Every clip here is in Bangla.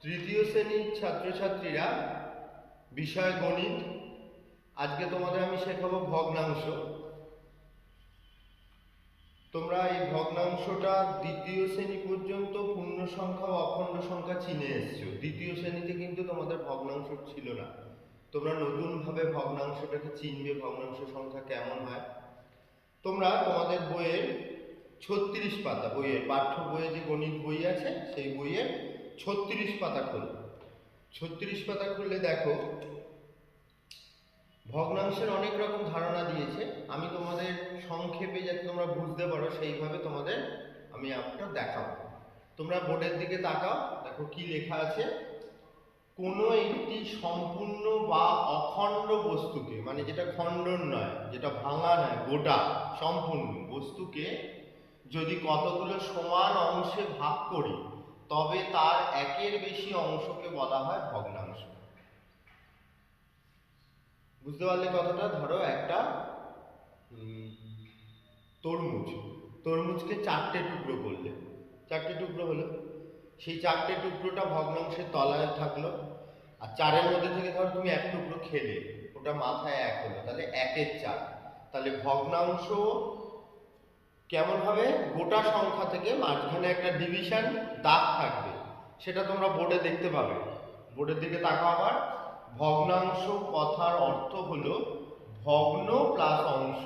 তৃতীয় শ্রেণীর ছাত্রছাত্রীরা, বিষয় গণিত। আজকে তোমাদের আমি শেখাবো ভগ্নাংশ। তোমরা এই ভগ্নাংশটা দ্বিতীয় শ্রেণী পর্যন্ত পূর্ণ সংখ্যা ও অখণ্ড সংখ্যা চিনে এসছো। দ্বিতীয় শ্রেণীতে কিন্তু তোমাদের ভগ্নাংশ ছিল না। তোমরা নতুনভাবে ভগ্নাংশটাকে চিনবে, ভগ্নাংশ সংখ্যা কেমন হয়। তোমরা তোমাদের বইয়ের 36 পাতা, বইয়ের পাঠ্য বইয়ে যে গণিত বই আছে সেই বইয়ের 36 পাতা খোলো। 36 পাতা খুললে দেখো ভগ্নাংশের অনেক রকম ধারণা দিয়েছে। আমি তোমাদের সংক্ষেপে যাতে তোমরা বুঝতে পারো সেইভাবে তোমাদের আমি একটা দেখাবো। তোমরা বোর্ডের দিকে তাকাও, দেখো কি লেখা আছে। কোনো একটি সম্পূর্ণ বা অখণ্ড বস্তুকে, মানে যেটা খণ্ডন নয়, যেটা ভাঙা নয়, গোটা সম্পূর্ণ বস্তুকে যদি কতগুলো সমান অংশে ভাগ করি তবে তার একের বেশি অংশকে বলা হয় ভগ্নাংশ। বুঝতে পারলে কথাটা? ধরো একটা তরমুজকে 4টে টুকরো করলে, 4টে টুকরো হলো, সেই 4টে টুকরোটা ভগ্নাংশের তলায় থাকলো, আর 4-এর মধ্যে থেকে ধরো তুমি এক টুকরো খেলে, ওটা মাথায় 1 হলো, তাহলে 1-এর 4। তাহলে ভগ্নাংশ কেমন হবে? গোটা সংখ্যা থেকে মাঝখানে একটা ডিভিশন দাগ থাকবে, সেটা তোমরা বোর্ডে দেখতে পাবে। বোর্ডের দিকে তাকাও আবার। ভগ্নাংশ কথার অর্থ হলো ভগ্ন প্লাস অংশ,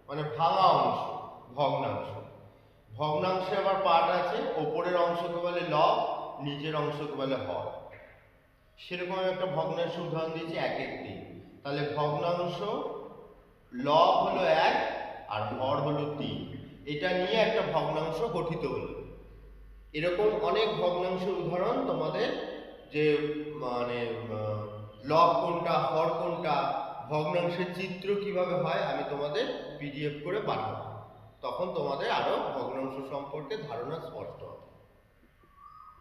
মানে ভাঙা অংশ, ভগ্নাংশ। ভগ্নাংশে আবার পার্ট আছে, ওপরের অংশকে বলে লব, নিচের অংশকে বলে হর। সেরকম একটা ভগ্নাংশ উদাহরণ দিয়েছি 1-3। তাহলে ভগ্নাংশ লব হলো 1 আর হর হলো 3। এটা নিয়ে একটা ভগ্নাংশ গঠিত হলো। এরকম অনেক ভগ্নাংশের উদাহরণ তোমাদের, যে মানে লব কোনটা, হর কোনটা, ভগ্নাংশের চিত্র কিভাবে হয়, আমি তোমাদের পিডিএফ করে পাঠাবো। তখন তোমাদের আরো ভগ্নাংশ সম্পর্কে ধারণা স্পষ্ট হবে।